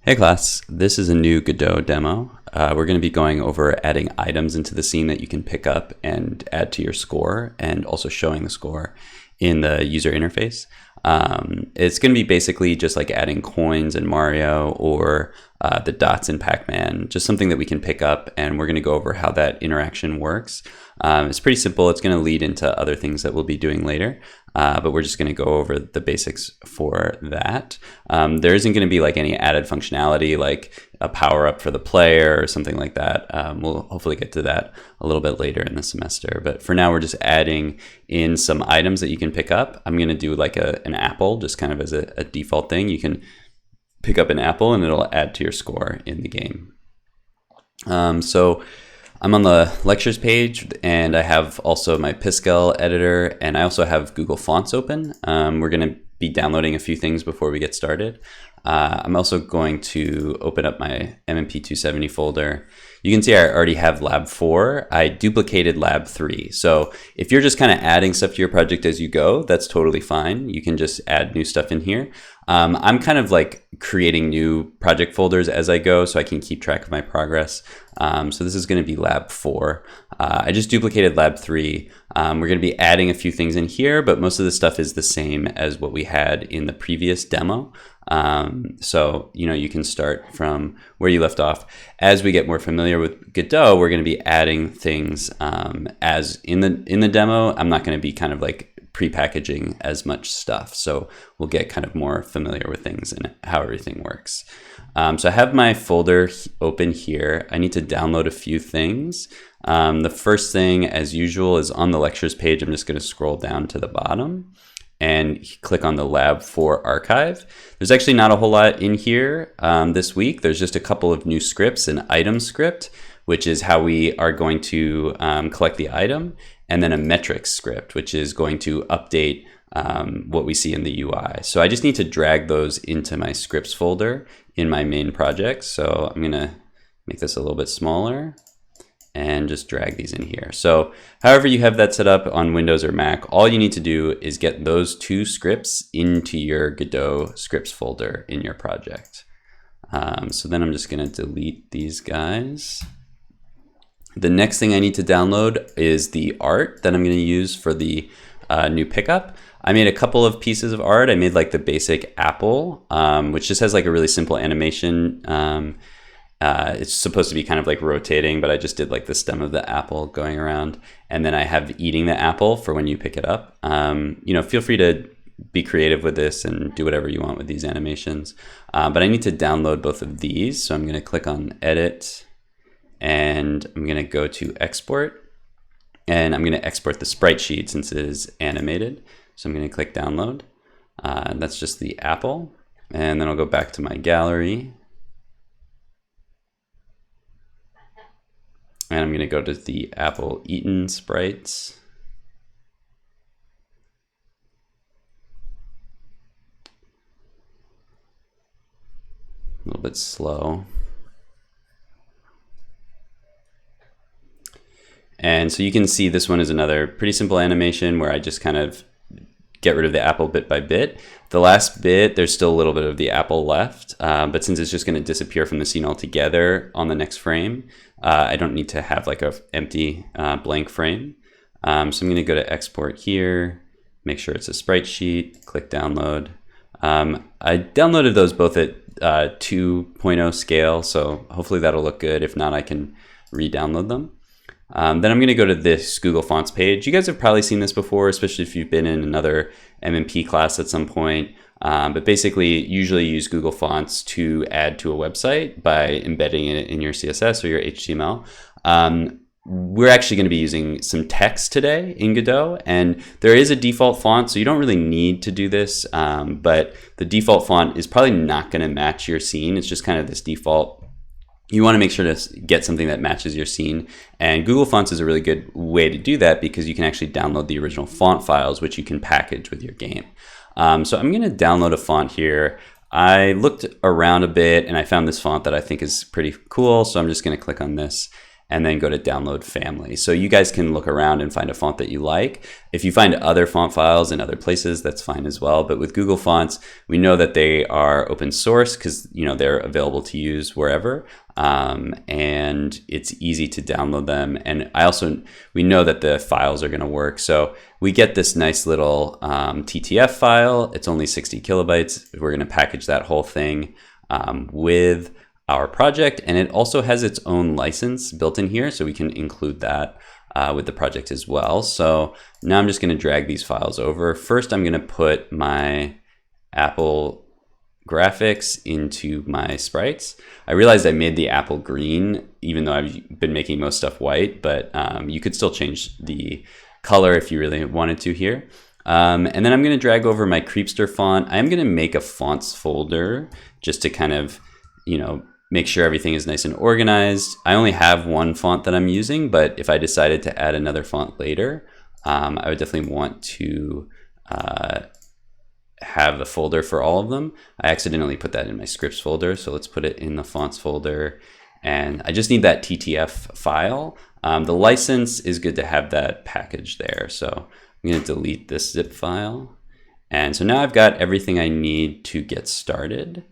Hey class, this is a new Godot demo. We're going to be going over adding items into the scene that you can pick up and add to your score, and also showing the score in the user interface. It's going to be basically just like adding coins in Mario or the dots in Pac-Man, just something that we can pick up, and we're going to go over how that interaction works. It's pretty simple. It's going to lead into other things that we'll be doing later, but we're just going to go over the basics for that. There isn't going to be like any added functionality like a power-up for the player or something like that. We'll hopefully get to that a little bit later in the semester, but for now we're just adding in some items that you can pick up. I'm going to do like an apple just kind of as a default thing. You can pick up an apple and it'll add to your score in the game. So I'm on the lectures page, and I have also my Piskel editor, and I also have Google Fonts open. We're going to be downloading a few things before we get started. I'm also going to open up my MMP 270 folder. You can see I already have Lab 4. I duplicated Lab 3. So if you're just kind of adding stuff to your project as you go, that's totally fine. You can just add new stuff in here. I'm kind of like creating new project folders as I go so I can keep track of my progress. So this is going to be Lab 4. I just duplicated Lab 3. We're going to be adding a few things in here, but most of the stuff is the same as what we had in the previous demo. So, you can start from where you left off. As we get more familiar with Godot, we're going to be adding things as in the demo. I'm not going to be kind of like pre-packaging as much stuff. So we'll get kind of more familiar with things and how everything works. So I have my folder open here. I need to download a few things. The first thing, as usual, is on the lectures page. I'm just going to scroll down to the bottom and click on the Lab 4 archive. There's actually not a whole lot in here this week. There's just a couple of new scripts, an item script, which is how we are going to collect the item, and then a metrics script, which is going to update what we see in the UI. So I just need to drag those into my scripts folder in my main project. So I'm gonna make this a little bit smaller and just drag these in here. So however you have that set up on Windows or Mac, all you need to do is get those two scripts into your Godot scripts folder in your project. So then I'm just gonna delete these guys. The next thing I need to download is the art that I'm going to use for the new pickup. I made a couple of pieces of art. I made like the basic apple, which just has like a really simple animation. It's supposed to be kind of like rotating, but I just did like the stem of the apple going around. And then I have eating the apple for when you pick it up. Feel free to be creative with this and do whatever you want with these animations. But I need to download both of these. So I'm going to click on Edit, and I'm going to go to Export, and I'm going to export the sprite sheet since it is animated. So I'm going to click Download. That's just the apple. And then I'll go back to my gallery. And I'm going to go to the apple eaten sprites. A little bit slow. And so you can see this one is another pretty simple animation where I just kind of get rid of the apple bit by bit. The last bit, there's still a little bit of the apple left, but since it's just going to disappear from the scene altogether on the next frame, I don't need to have like a empty blank frame. So I'm going to go to Export here, make sure it's a sprite sheet, click Download. I downloaded those both at 2.0 scale, so hopefully that'll look good. If not, I can re-download them. Then I'm going to go to this Google Fonts page. You guys have probably seen this before, especially if you've been in another MMP class at some point. But basically, usually use Google Fonts to add to a website by embedding it in your CSS or your HTML. We're actually going to be using some text today in Godot, and there is a default font, so you don't really need to do this, but the default font is probably not going to match your scene. It's just kind of this default. You want to make sure to get something that matches your scene, and Google Fonts is a really good way to do that because you can actually download the original font files, which you can package with your game. So I'm going to download a font here. I looked around a bit and I found this font that I think is pretty cool, so I'm just going to click on this. and then go to download family. So you guys can look around and find a font that you like. If you find other font files in other places, that's fine as well. But with Google Fonts, we know that they are open source because they're available to use wherever. And it's easy to download them. And we know that the files are going to work. So we get this nice little TTF file. It's only 60 kilobytes. We're going to package that whole thing with our project, and it also has its own license built in here, so we can include that with the project as well. So now I'm just going to drag these files over. First, I'm going to put my Apple graphics into my sprites. I realized I made the apple green, even though I've been making most stuff white, but you could still change the color if you really wanted to here. And then I'm going to drag over my Creepster font. I'm going to make a fonts folder just to kind of, make sure everything is nice and organized. I only have one font that I'm using, but if I decided to add another font later, I would definitely want to have a folder for all of them. I accidentally put that in my scripts folder, so let's put it in the fonts folder. And I just need that TTF file. The license is good to have that package there. So I'm going to delete this zip file. And so now I've got everything I need to get started.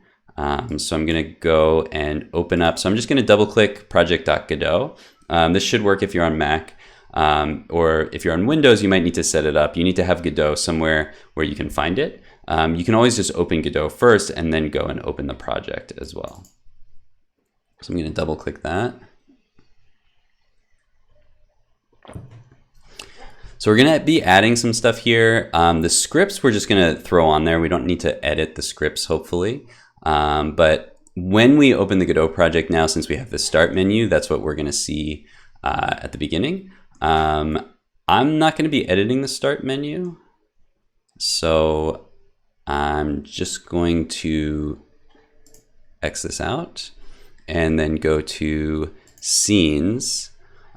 So I'm going to go and open up. So I'm just going to double click project.godot. This should work if you're on Mac, or if you're on Windows, you might need to set it up. You need to have Godot somewhere where you can find it. You can always just open Godot first and then go and open the project as well. So I'm going to double click that. So we're going to be adding some stuff here. The scripts we're just going to throw on there. We don't need to edit the scripts, hopefully. But when we open the Godot project now, since we have the start menu, that's what we're going to see at the beginning. I'm not going to be editing the start menu. So I'm just going to X this out and then go to scenes.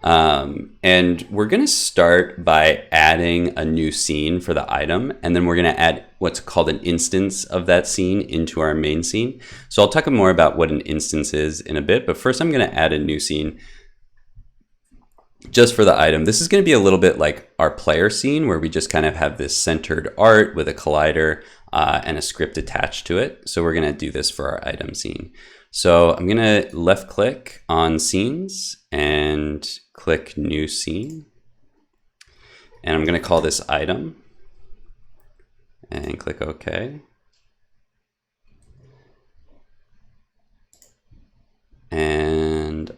And we're going to start by adding a new scene for the item, and then we're going to add what's called an instance of that scene into our main scene. So I'll talk more about what an instance is in a bit, but first I'm going to add a new scene just for the item. This is going to be a little bit like our player scene, where we just kind of have this centered art with a collider and a script attached to it. So we're going to do this for our item scene. So I'm going to left click on scenes and click new scene. And I'm going to call this item and click OK. And I'm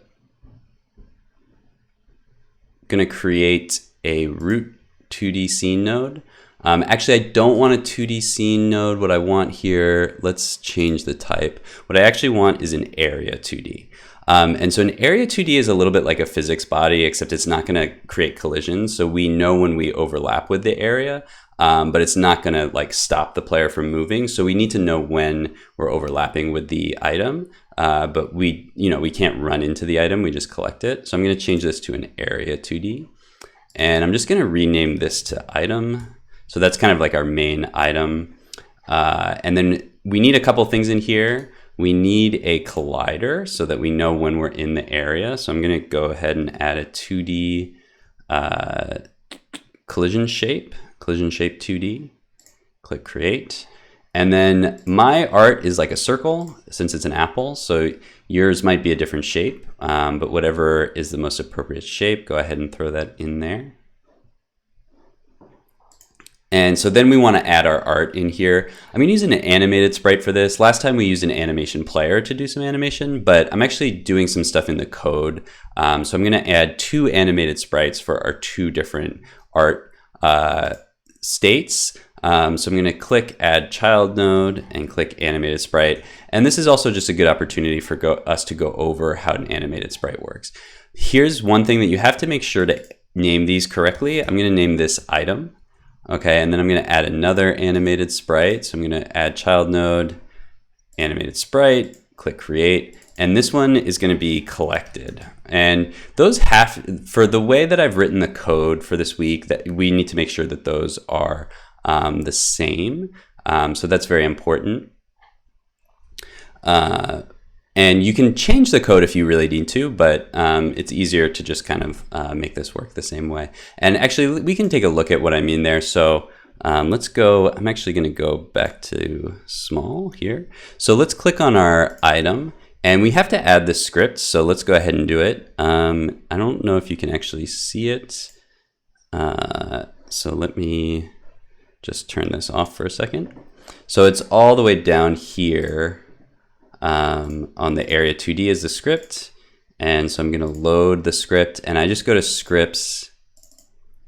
going to create a root 2D scene node. Actually, I don't want a 2D scene node. What I want here, let's change the type. What I actually want is an area 2D. And so an area 2D is a little bit like a physics body, except it's not going to create collisions. So we know when we overlap with the area, but it's not going to like stop the player from moving. So we need to know when we're overlapping with the item, but we can't run into the item. We just collect it. So I'm going to change this to an area 2D, and I'm just going to rename this to item. So that's kind of like our main item. And then we need a couple things in here. We need a collider so that we know when we're in the area. So I'm going to go ahead and add a 2D collision shape 2D. Click create. And then my art is like a circle since it's an apple. So yours might be a different shape, but whatever is the most appropriate shape, go ahead and throw that in there. And so then we want to add our art in here. I'm going to use an animated sprite for this. Last time we used an animation player to do some animation, but I'm actually doing some stuff in the code. So I'm going to add 2 animated sprites for our 2 different art states. So I'm going to click add child node and click animated sprite. And this is also just a good opportunity for us to go over how an animated sprite works. Here's one thing that you have to make sure to name these correctly. I'm going to name this item. Okay, and then I'm going to add another animated sprite. So I'm going to add child node, animated sprite, click create, and this one is going to be collected. And those for the way that I've written the code for this week, that we need to make sure that those are the same. So that's very important. And you can change the code if you really need to, but it's easier to just kind of make this work the same way. And actually, we can take a look at what I mean there. So let's go, I'm actually going to go back to small here. So let's click on our item, and we have to add the script. So let's go ahead and do it. I don't know if you can actually see it. So let me just turn this off for a second. So it's all the way down here. On the area 2D is the script. And so I'm going to load the script, and I just go to scripts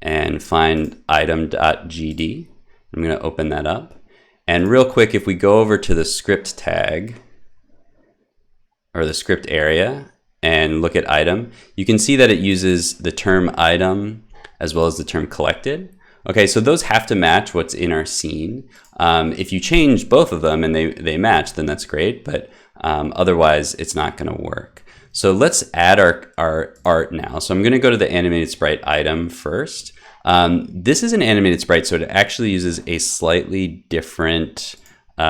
and find item.gd. I'm going to open that up. And real quick, if we go over to the script tag or the script area and look at item, you can see that it uses the term item as well as the term collected. Okay, so those have to match what's in our scene. If you change both of them and they match, then that's great, but otherwise it's not gonna work. So let's add our art now. So I'm gonna go to the animated sprite item first. This is an animated sprite, so it actually uses a slightly different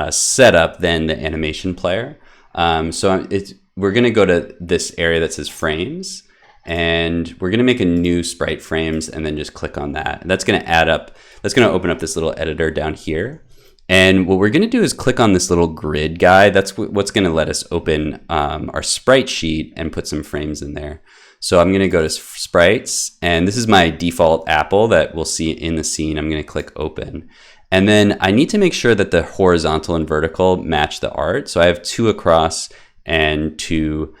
setup than the animation player. We're gonna go to this area that says frames, and we're gonna make a new sprite frames and then just click on that. And that's gonna open up this little editor down here. And what we're gonna do is click on this little grid guy. That's what's gonna let us open our sprite sheet and put some frames in there. So I'm gonna go to sprites, and this is my default apple that we'll see in the scene. I'm gonna click open. And then I need to make sure that the horizontal and vertical match the art. So I have 2 across and 2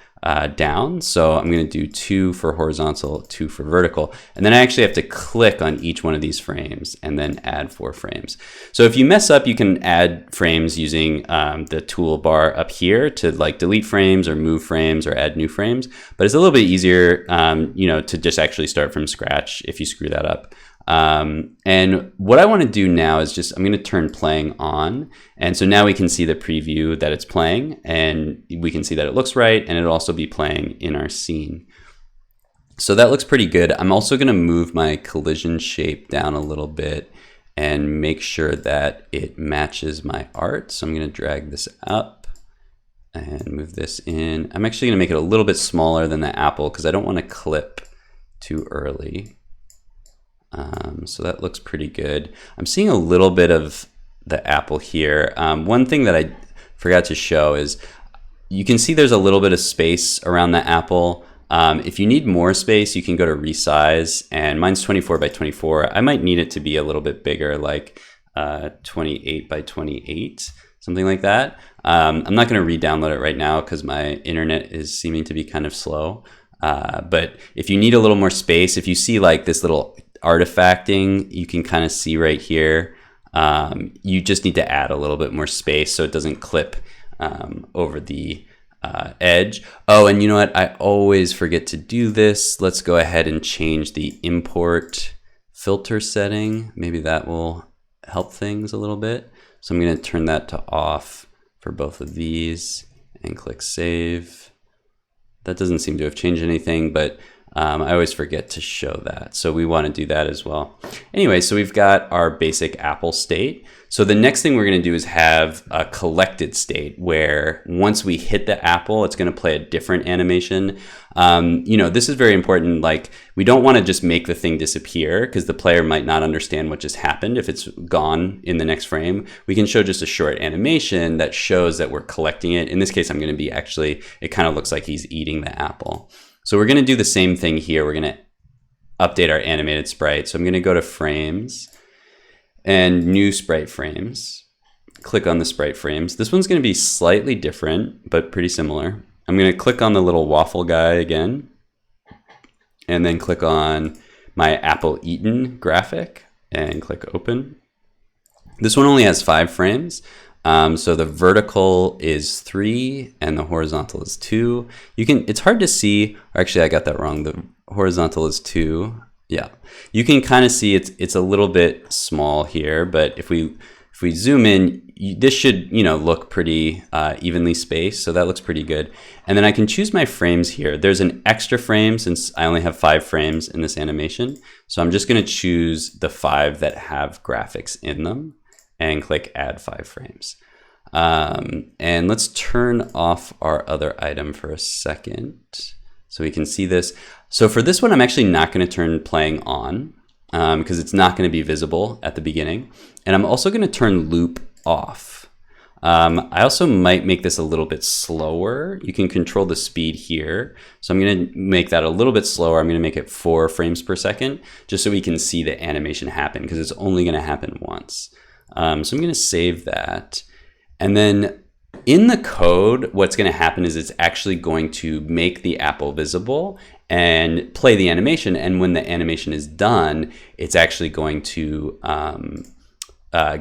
down. So I'm going to do 2 for horizontal, 2 for vertical. And then I actually have to click on each one of these frames and then add 4 frames. So if you mess up, you can add frames using the toolbar up here to like delete frames or move frames or add new frames. But it's a little bit easier, to just actually start from scratch if you screw that up. And what I want to do now is I'm going to turn playing on. And so now we can see the preview that it's playing, and we can see that it looks right, and it'll also be playing in our scene. So that looks pretty good. I'm also going to move my collision shape down a little bit and make sure that it matches my art. So I'm going to drag this up and move this in. I'm actually going to make it a little bit smaller than the apple because I don't want to clip too early. So that looks pretty good. I'm seeing a little bit of the apple here. One thing that I forgot to show is you can see there's a little bit of space around the apple. If you need more space, you can go to resize, and mine's 24 by 24. I might need it to be a little bit bigger, like 28 by 28, something like that. I'm not going to re-download it right now because my internet is seeming to be kind of slow. But if you need a little more space, if you see like this little artifacting, you can kind of see right here, you just need to add a little bit more space so it doesn't clip over the edge. Oh, and you know what? I always forget to do this. Let's go ahead and change the import filter setting. Maybe that will help things a little bit. So I'm going to turn that to off for both of these and click save. That doesn't seem to have changed anything, but I always forget to show that. So we want to do that as well. Anyway, so we've got our basic apple state. So the next thing we're going to do is have a collected state where once we hit the apple, it's going to play a different animation. This is very important. Like, we don't want to just make the thing disappear because the player might not understand what just happened if it's gone in the next frame. We can show just a short animation that shows that we're collecting it. In this case, I'm going to be it kind of looks like he's eating the apple. So we're going to do the same thing here. We're going to update our animated sprite. So I'm going to go to frames and new sprite frames. Click on the sprite frames. This one's going to be slightly different, but pretty similar. I'm going to click on the little waffle guy again, and then click on my apple eaten graphic and click open. This one only has 5 frames. So the vertical is 3 and the horizontal is 2. It's hard to see, or actually I got that wrong. The horizontal is 2. Yeah, you can kind of see it's a little bit small here, but if we zoom in, this should, look pretty evenly spaced. So that looks pretty good. And then I can choose my frames here. There's an extra frame since I only have 5 frames in this animation. So I'm just going to choose the 5 that have graphics in them and click add 5 frames. And let's turn off our other item for a second so we can see this. So for this one, I'm actually not going to turn playing on because it's not going to be visible at the beginning. And I'm also going to turn loop off. I also might make this a little bit slower. You can control the speed here. So I'm going to make that a little bit slower. I'm going to make it 4 frames per second just so we can see the animation happen because it's only going to happen once. So I'm going to save that. And then in the code, what's going to happen is it's actually going to make the apple visible and play the animation. And when the animation is done, it's actually going to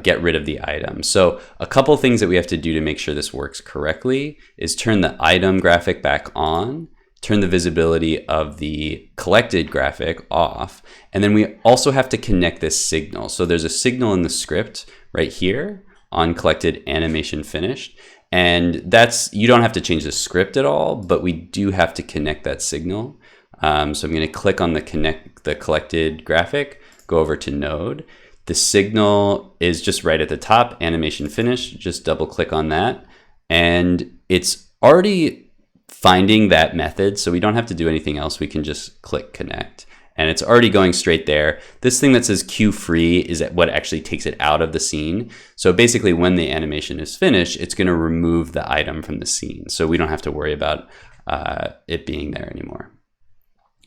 get rid of the item. So a couple things that we have to do to make sure this works correctly is turn the item graphic back on, turn the visibility of the collected graphic off, and then we also have to connect this signal. So there's a signal in the script right here on collected animation finished. And that's, you don't have to change the script at all, but we do have to connect that signal. So I'm going to click on the collected graphic, go over to node. The signal is just right at the top, animation finished, just double click on that. And it's already finding that method, so we don't have to do anything else. We can just click connect. And it's already going straight there. This thing that says queue free is what actually takes it out of the scene. So basically when the animation is finished, it's going to remove the item from the scene. So we don't have to worry about it being there anymore.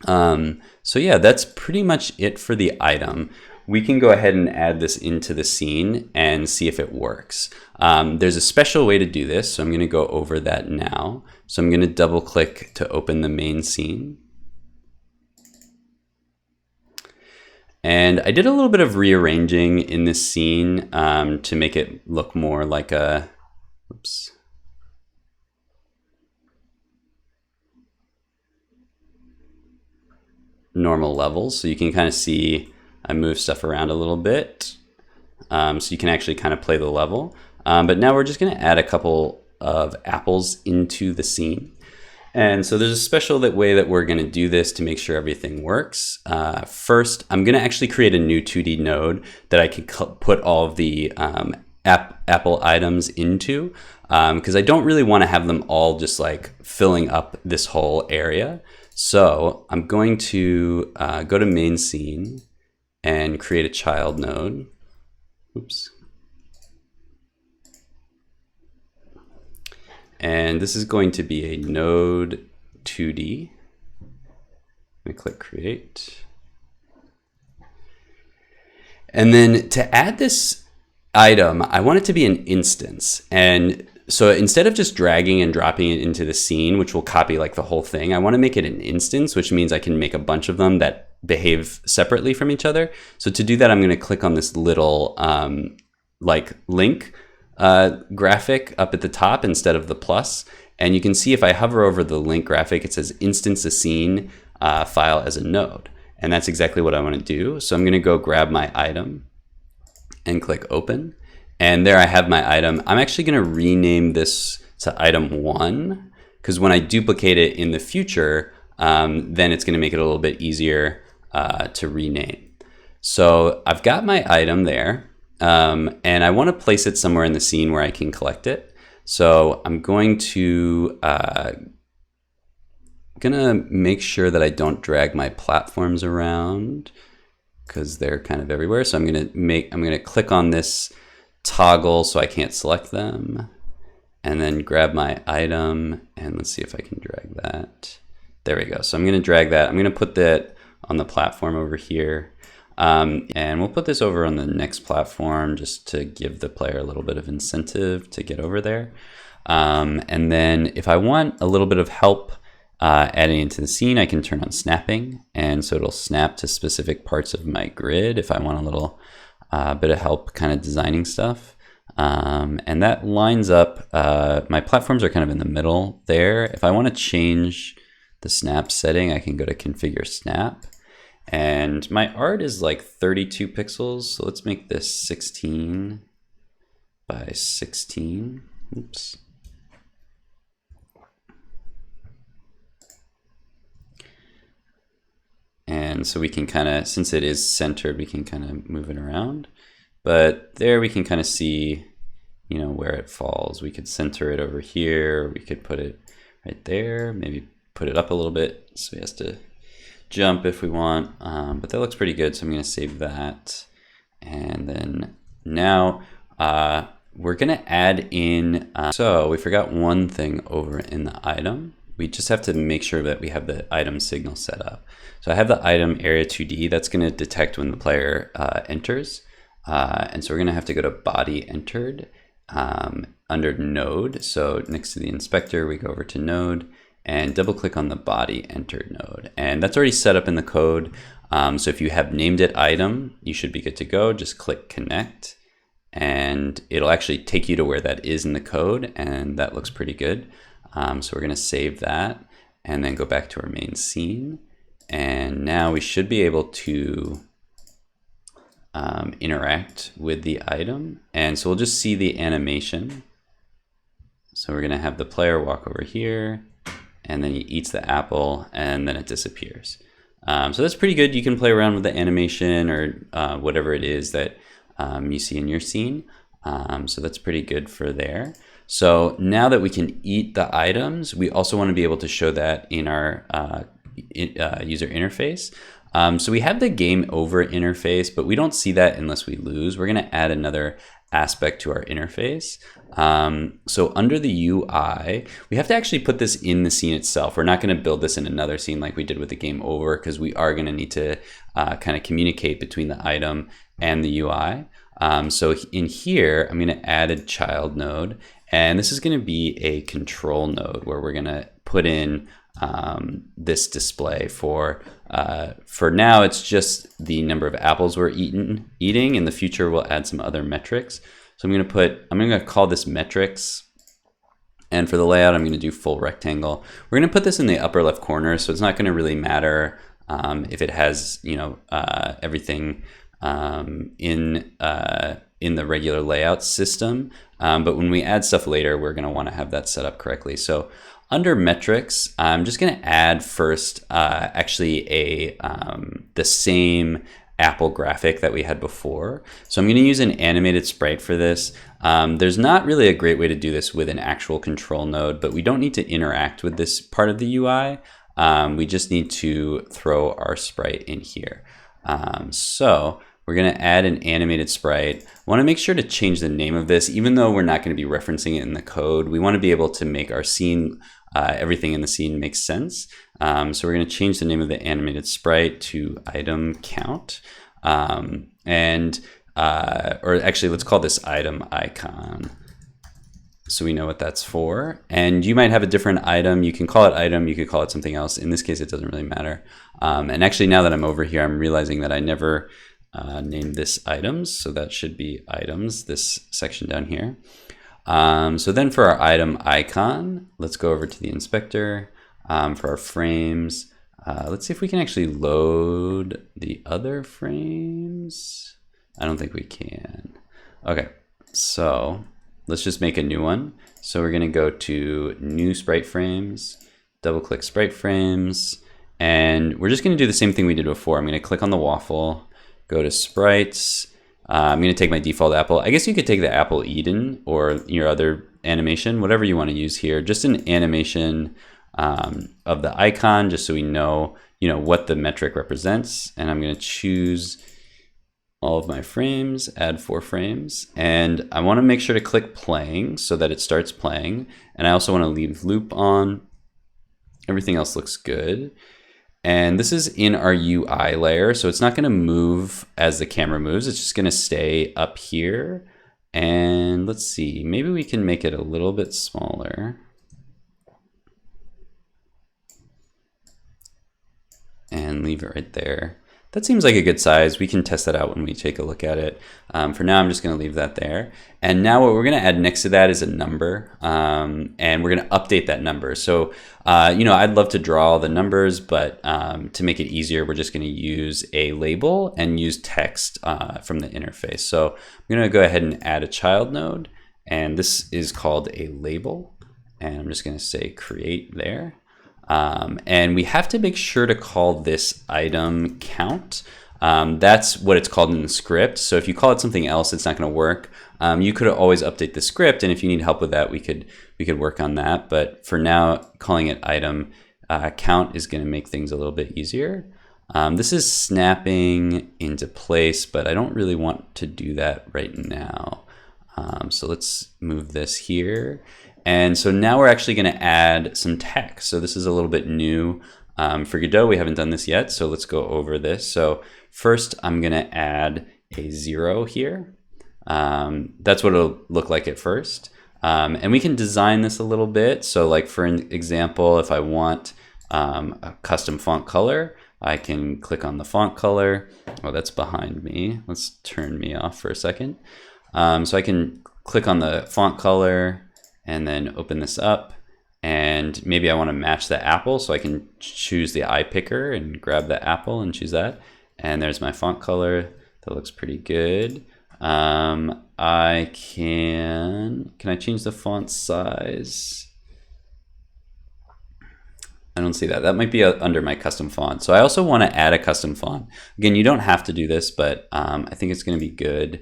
So yeah, that's pretty much it for the item. We can go ahead and add this into the scene and see if it works. There's a special way to do this, so I'm going to go over that now. So I'm going to double click to open the main scene. And I did a little bit of rearranging in this scene to make it look more like a, oops. Normal levels. So you can kind of see I move stuff around a little bit. So you can actually kind of play the level. But now we're just going to add a couple of apples into the scene. And so there's a special way that we're going to do this to make sure everything works. First, I'm going to actually create a new 2D node that I can put all of the Apple items into because I don't really want to have them all just like filling up this whole area. So I'm going to go to main scene and create a child node. Oops. And this is going to be a node 2D. I'm going to click create. And then to add this item, I want it to be an instance. And so instead of just dragging and dropping it into the scene, which will copy like the whole thing, I want to make it an instance, which means I can make a bunch of them that behave separately from each other. So to do that, I'm going to click on this little like link graphic up at the top instead of the plus. And you can see if I hover over the link graphic, it says instance a scene file as a node. And that's exactly what I want to do. So I'm going to go grab my item and click open. And there I have my item. I'm actually going to rename this to item 1 because when I duplicate it in the future, then it's going to make it a little bit easier to rename. So I've got my item there. And I want to place it somewhere in the scene where I can collect it. So I'm going to make sure that I don't drag my platforms around because they're kind of everywhere. So I'm going to click on this toggle so I can't select them, and then grab my item, and let's see if I can drag that. There we go. So I'm going to drag that. I'm going to put that on the platform over here. And we'll put this over on the next platform just to give the player a little bit of incentive to get over there. And then if I want a little bit of help adding into the scene, I can turn on snapping. And so it'll snap to specific parts of my grid if I want a little bit of help kind of designing stuff. And that lines up, my platforms are kind of in the middle there. If I want to change the snap setting, I can go to configure snap. And my art is like 32 pixels. So let's make this 16 by 16. Oops. And so we can kind of, since it is centered, we can kind of move it around. But there we can kind of see where it falls. We could center it over here. We could put it right there, maybe put it up a little bit so he has to jump if we want, but that looks pretty good, so I'm going to save that. And then now we're going to add in, so we forgot one thing over in the item. We just have to make sure that we have the item signal set up. So I have the item area 2D that's going to detect when the player enters. And so we're going to have to go to body entered under node. So next to the inspector, we go over to node and double click on the body entered node. And that's already set up in the code. So if you have named it item, you should be good to go. Just click connect and it'll actually take you to where that is in the code. And that looks pretty good. So we're going to save that and then go back to our main scene. And now we should be able to interact with the item. And so we'll just see the animation. So we're going to have the player walk over here and then he eats the apple and then it disappears. So that's pretty good. You can play around with the animation or whatever it is that you see in your scene. So that's pretty good for there. So now that we can eat the items, we also want to be able to show that in our user interface. So we have the game over interface, but we don't see that unless we lose. We're going to add another aspect to our interface. So under the UI, we have to actually put this in the scene itself. We're not going to build this in another scene like we did with the game over, because we are going to need to kind of communicate between the item and the UI. So in here, I'm going to add a child node, and this is going to be a control node where we're going to put in this display for now. It's just the number of apples we're eating. In the future, we'll add some other metrics. So I'm going to call this metrics. And for the layout, I'm going to do full rectangle. We're going to put this in the upper left corner, so it's not going to really matter if it has everything in the regular layout system. But when we add stuff later, we're going to want to have that set up correctly. So under metrics, I'm just going to add first actually the same Apple graphic that we had before. So I'm going to use an animated sprite for this. There's not really a great way to do this with an actual control node, but we don't need to interact with this part of the UI. We just need to throw our sprite in here. So we're going to add an animated sprite. I want to make sure to change the name of this, even though we're not going to be referencing it in the code. We want to be able to make our scene, everything in the scene makes sense. So we're going to change the name of the animated sprite to item count. Or actually, let's call this item icon, so we know what that's for. And you might have a different item. You can call it item, you could call it something else. In this case, it doesn't really matter. And actually, now that I'm over here, I'm realizing that I never named this items. So that should be items, this section down here. So then for our item icon, let's go over to the inspector. For our frames, let's see if we can actually load the other frames. I don't think we can. Okay, so let's just make a new one. So we're going to go to new sprite frames, double click sprite frames, and we're just going to do the same thing we did before. I'm going to click on the waffle, go to sprites. I'm going to take my default apple. I guess you could take the apple eaten or your other animation, whatever you want to use here. Just an animation of the icon, just so we know, what the metric represents. And I'm going to choose all of my frames, add 4 frames. And I want to make sure to click playing so that it starts playing. And I also want to leave loop on. Everything else looks good. And this is in our UI layer, so it's not going to move as the camera moves. It's just going to stay up here. And let's see, maybe we can make it a little bit smaller. And leave it right there. That seems like a good size. We can test that out when we take a look at it. For now, I'm just going to leave that there. And now what we're going to add next to that is a number. And we're going to update that number. So, I'd love to draw all the numbers, but to make it easier, we're just going to use a label and use text from the interface. So I'm going to go ahead and add a child node. And this is called a label. And I'm just going to say create there. And we have to make sure to call this item count. That's what it's called in the script. So if you call it something else, it's not going to work. You could always update the script, and if you need help with that, we could work on that. But for now, calling it item count is going to make things a little bit easier. This is snapping into place, but I don't really want to do that right now. So let's move this here. And so now we're actually going to add some text. So this is a little bit new. For Godot, we haven't done this yet, so let's go over this. So first, I'm going to add a 0 here. That's what it'll look like at first. And we can design this a little bit. So like for an example, if I want a custom font color, I can click on the font color. Oh, that's behind me. Let's turn me off for a second. So I can click on the font color and then open this up. And maybe I want to match the apple, so I can choose the eye picker and grab the apple and choose that. And there's my font color. That looks pretty good. Can I change the font size? I don't see that. That might be under my custom font. So I also want to add a custom font. Again, you don't have to do this, but I think it's going to be good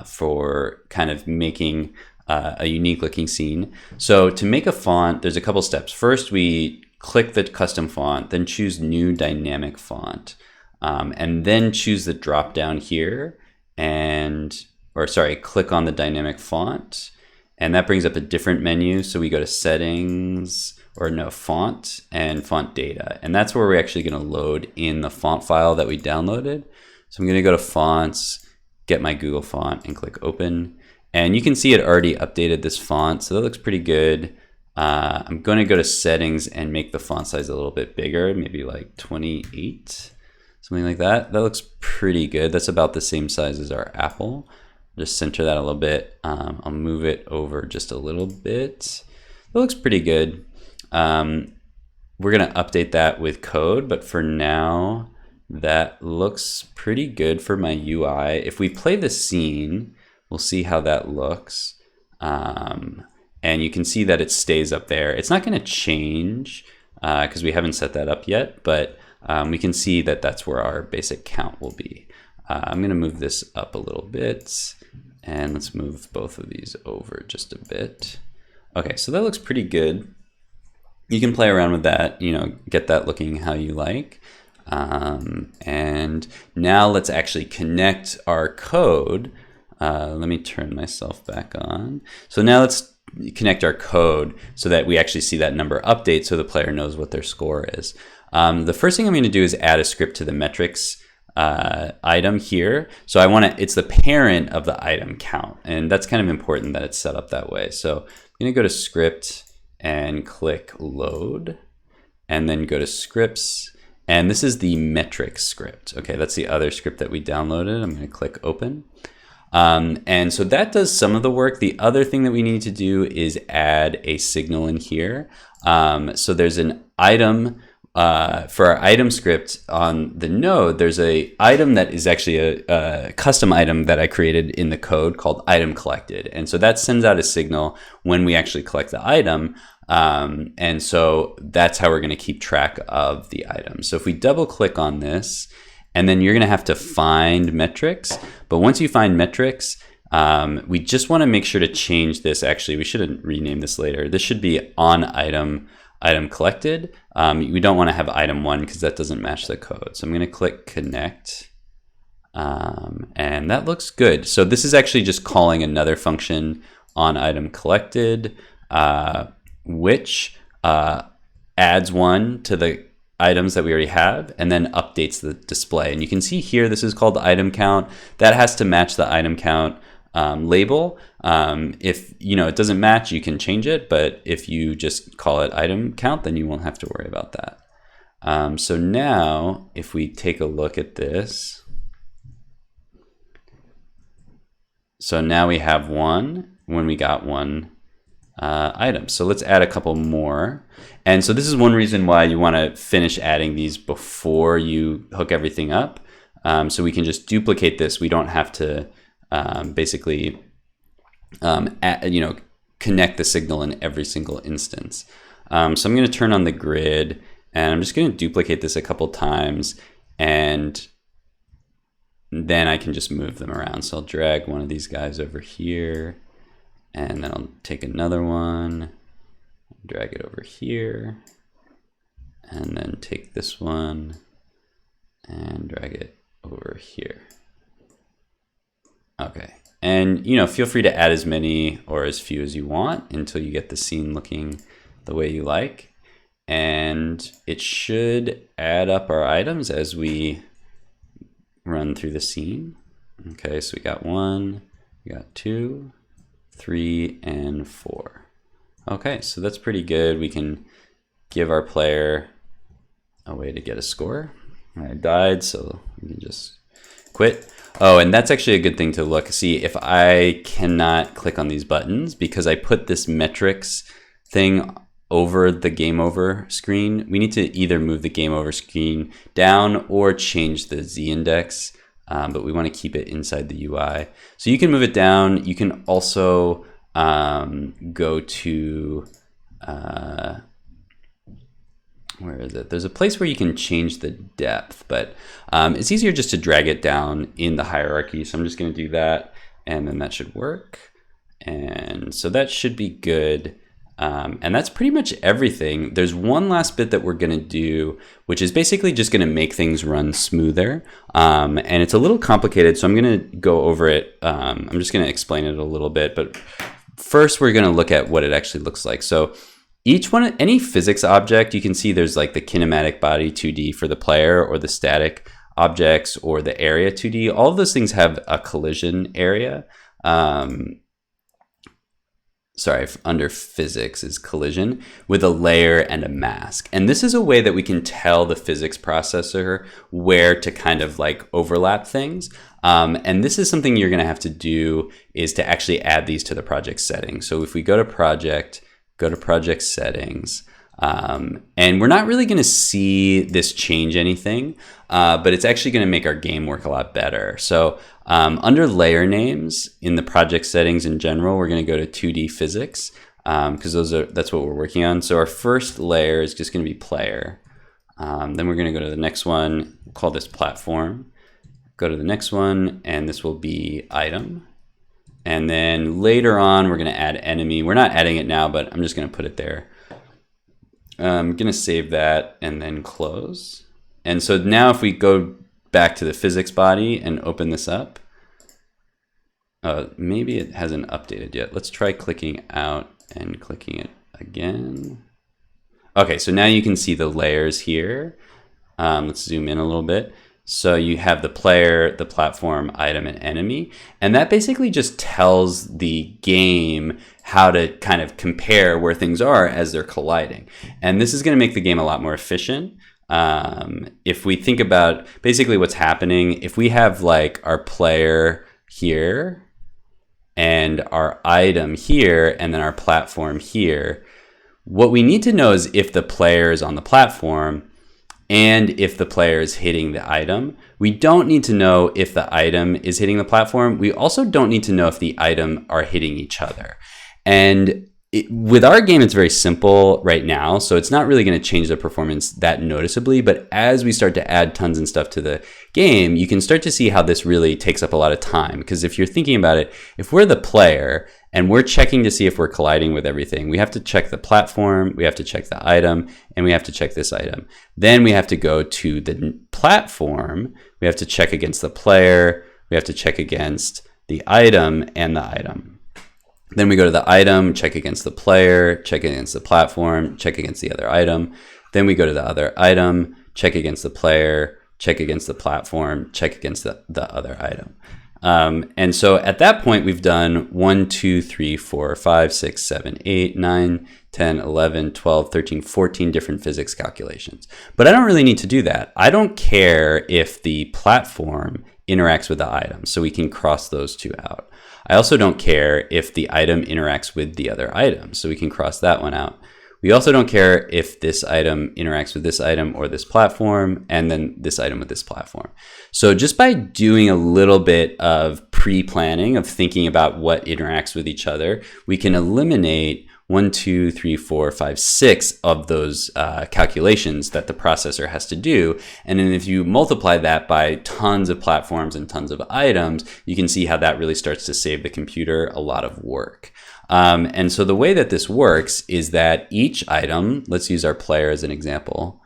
for kind of making a unique looking scene. So to make a font, there's a couple steps. First, we click the custom font, then choose new dynamic font, and then choose the drop down here click on the dynamic font, and that brings up a different menu. So we go to settings, font and font data. And that's where we're actually going to load in the font file that we downloaded. So I'm going to go to fonts, get my Google font, and click open. And you can see it already updated this font, so that looks pretty good. I'm going to go to settings and make the font size a little bit bigger, maybe like 28, something like that. That looks pretty good. That's about the same size as our apple. Just center that a little bit. I'll move it over just a little bit. That looks pretty good. We're going to update that with code, but for now, that looks pretty good for my UI. If we play the scene, we'll see how that looks. And you can see that it stays up there. It's not going to change because we haven't set that up yet, but we can see that that's where our basic count will be. I'm going to move this up a little bit, and let's move both of these over just a bit. Okay, so that looks pretty good. You can play around with that, get that looking how you like. And now let's actually connect our code. Let me turn myself back on. So now let's connect our code so that we actually see that number update so the player knows what their score is. The first thing I'm going to do is add a script to the metrics item here. So it's the parent of the item count, and that's kind of important that it's set up that way. So I'm going to go to script and click load, and then go to scripts. And this is the metric script. Okay, that's the other script that we downloaded. I'm going to click open. And so that does some of the work. The other thing that we need to do is add a signal in here. So there's an item for our item script on the node. There's a item that is actually a custom item that I created in the code called item collected. And so that sends out a signal when we actually collect the item. And so that's how we're going to keep track of the item. So if we double click on this, and then you're going to have to find metrics. But once you find metrics, we just want to make sure to change this. Actually, we should rename this later. This should be on item collected. We don't want to have item 1 because that doesn't match the code. So I'm going to click connect. And that looks good. So this is actually just calling another function on item collected, which adds 1 to the items that we already have and then updates the display. And you can see here, this is called the item count. That has to match the item count label. If it doesn't match, you can change it, but if you just call it item count, then you won't have to worry about that. So now if we take a look at this, so now we have 1 when we got 1 item. So let's add a couple more. And so this is one reason why you want to finish adding these before you hook everything up. So we can just duplicate this. We don't have to basically connect the signal in every single instance. So I'm going to turn on the grid, and I'm just going to duplicate this a couple times. And then I can just move them around. So I'll drag one of these guys over here, and then I'll take another one, drag it over here, and then take this one and drag it over here. Okay, and feel free to add as many or as few as you want until you get the scene looking the way you like. And it should add up our items as we run through the scene. Okay, so we got 1, we got 2, 3, and 4. Okay, so that's pretty good. We can give our player a way to get a score. I died, so we can just quit. Oh, and that's actually a good thing to look. See, if I cannot click on these buttons because I put this metrics thing over the game over screen, we need to either move the game over screen down or change the Z index, but we want to keep it inside the UI. So you can move it down. You can also go to, where is it? There's a place where you can change the depth, but it's easier just to drag it down in the hierarchy. So I'm just going to do that, and then that should work. And so that should be good. And that's pretty much everything. There's one last bit that we're going to do, which is basically just going to make things run smoother. And it's a little complicated, so I'm going to go over it. I'm just going to explain it a little bit, but first we're going to look at what it actually looks like. So each one, any physics object, you can see there's like the kinematic body 2D for the player, or the static objects, or the area 2D. All of those things have a collision area. Under physics is collision with a layer and a mask. And this is a way that we can tell the physics processor where to kind of like overlap things. And this is something you're going to have to do, is to actually add these to the project settings. So if we go to project settings, and we're not really going to see this change anything, but it's actually going to make our game work a lot better. So under layer names in the project settings in general, we're going to go to 2D physics, because that's what we're working on. So our first layer is just going to be player. Then we're going to go to the next one, call this platform. Go to the next one, and this will be item. And then later on, we're going to add enemy. We're not adding it now, but I'm just going to put it there. I'm going to save that and then close. And so now if we go back to the physics body and open this up, maybe it hasn't updated yet. Let's try clicking out and clicking it again. Okay, so now you can see the layers here. Let's zoom in a little bit. So you have the player, the platform, item, and enemy. And that basically just tells the game how to kind of compare where things are as they're colliding. And this is going to make the game a lot more efficient. If we think about basically what's happening, if we have like our player here and our item here and then our platform here, what we need to know is if the player is on the platform and if the player is hitting the item. We don't need to know if the item is hitting the platform. We also don't need to know if the item are hitting each other. And with our game, it's very simple right now, so it's not really going to change the performance that noticeably. But as we start to add tons and stuff to the game, you can start to see how this really takes up a lot of time. Because if you're thinking about it, if we're the player and we're checking to see if we're colliding with everything, we have to check the platform, we have to check the item, and we have to check this item. Then we have to go to the platform, we have to check against the player, we have to check against the item and the item. Then we go to the item, check against the player, check against the platform, check against the other item. Then we go to the other item, check against the player, check against the platform, check against the other item. And so at that point, we've done 1, 2, 3, 4, 5, 6, 7, 8, 9, 10, 11, 12, 13, 14 different physics calculations. But I don't really need to do that. I don't care if the platform interacts with the item, so we can cross those two out. I also don't care if the item interacts with the other item, so we can cross that one out. We also don't care if this item interacts with this item or this platform, and then this item with this platform. So just by doing a little bit of pre-planning, of thinking about what interacts with each other, we can eliminate 1, 2, 3, 4, 5, 6 of those calculations that the processor has to do. And then if you multiply that by tons of platforms and tons of items, you can see how that really starts to save the computer a lot of work. And so the way that this works is that each item, let's use our player as an example,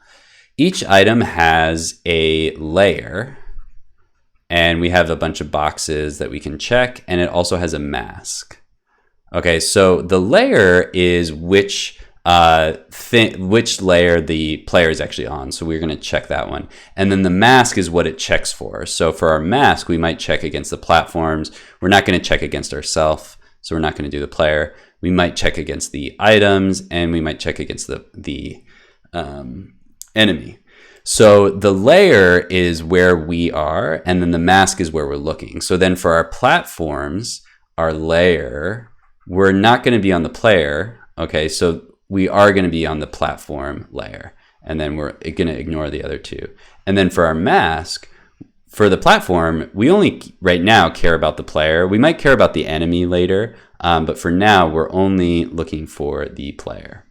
each item has a layer, and we have a bunch of boxes that we can check, and it also has a mask. Okay, so the layer is which layer the player is actually on. So we're going to check that one. And then the mask is what it checks for. So for our mask, we might check against the platforms. We're not going to check against ourselves. So we're not going to do the player. We might check against the items, and we might check against the enemy. So the layer is where we are, and then the mask is where we're looking. So then for our platforms, our layer, we're not going to be on the player. Okay, so we are going to be on the platform layer, and then we're going to ignore the other two. And then for our mask, for the platform, we only right now care about the player. We might care about the enemy later, but for now, we're only looking for the player.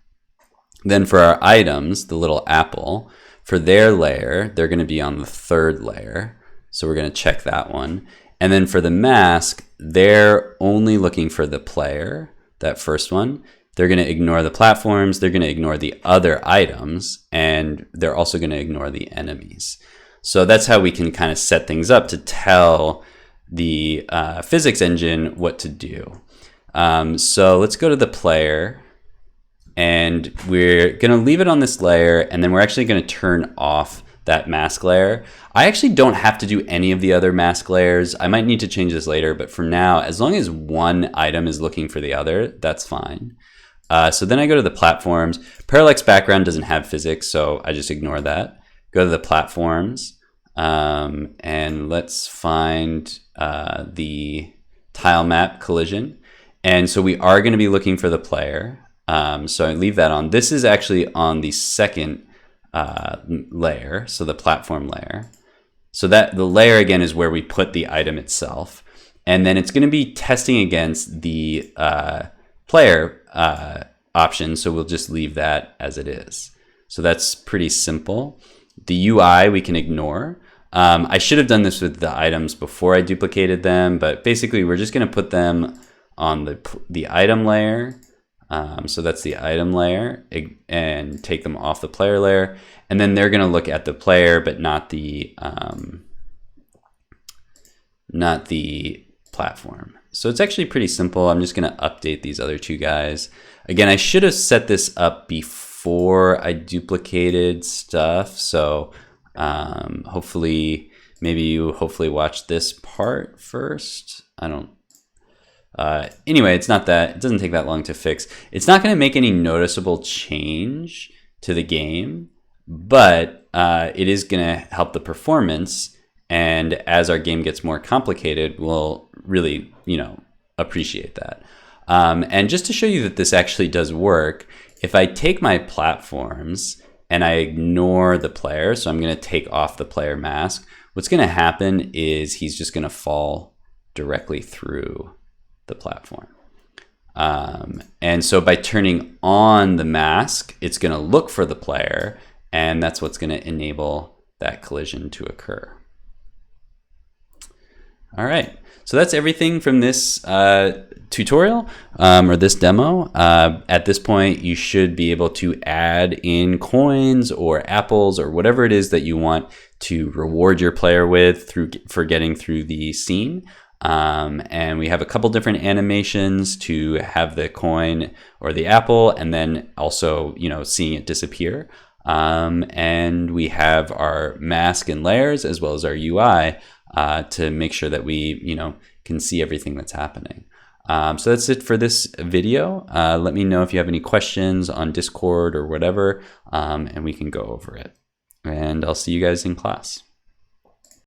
Then for our items, the little apple, for their layer, they're going to be on the third layer. So we're going to check that one. And then for the mask, they're only looking for the player, that first one. They're going to ignore the platforms, they're going to ignore the other items, and they're also going to ignore the enemies. So that's how we can kind of set things up to tell the physics engine what to do. So let's go to the player, and we're going to leave it on this layer, and then we're actually going to turn off that mask layer. I actually don't have to do any of the other mask layers. I might need to change this later, but for now, as long as one item is looking for the other, that's fine. So then I go to the platforms. Parallax background doesn't have physics, so I just ignore that. Go to the platforms, and let's find the tile map collision. And so we are going to be looking for the player. So I leave that on. This is actually on the second layer, so the platform layer. So that the layer again is where we put the item itself, and then it's going to be testing against the player option. So we'll just leave that as it is. So that's pretty simple. The UI we can ignore. I should have done this with the items before I duplicated them, but basically we're just going to put them on the item layer. So that's the item layer, and take them off the player layer, and then they're going to look at the player, but not the platform. So it's actually pretty simple. I'm just going to update these other two guys. Again, I should have set this up before I duplicated stuff. So hopefully, maybe you watch this part first. I don't. Anyway, it's not that, it doesn't take that long to fix. It's not going to make any noticeable change to the game, but it is going to help the performance. And as our game gets more complicated, we'll really, appreciate that. And just to show you that this actually does work, if I take my platforms and I ignore the player, so I'm going to take off the player mask, what's going to happen is he's just going to fall directly through the platform. And so by turning on the mask, it's going to look for the player, and that's what's going to enable that collision to occur. All right, so that's everything from this tutorial or this demo. At this point, you should be able to add in coins or apples or whatever it is that you want to reward your player with for getting through the scene. And we have a couple different animations to have the coin or the apple, and then also, seeing it disappear. And we have our mask and layers as well as our UI to make sure that we, can see everything that's happening. So that's it for this video. Let me know if you have any questions on Discord or whatever, and we can go over it. And I'll see you guys in class.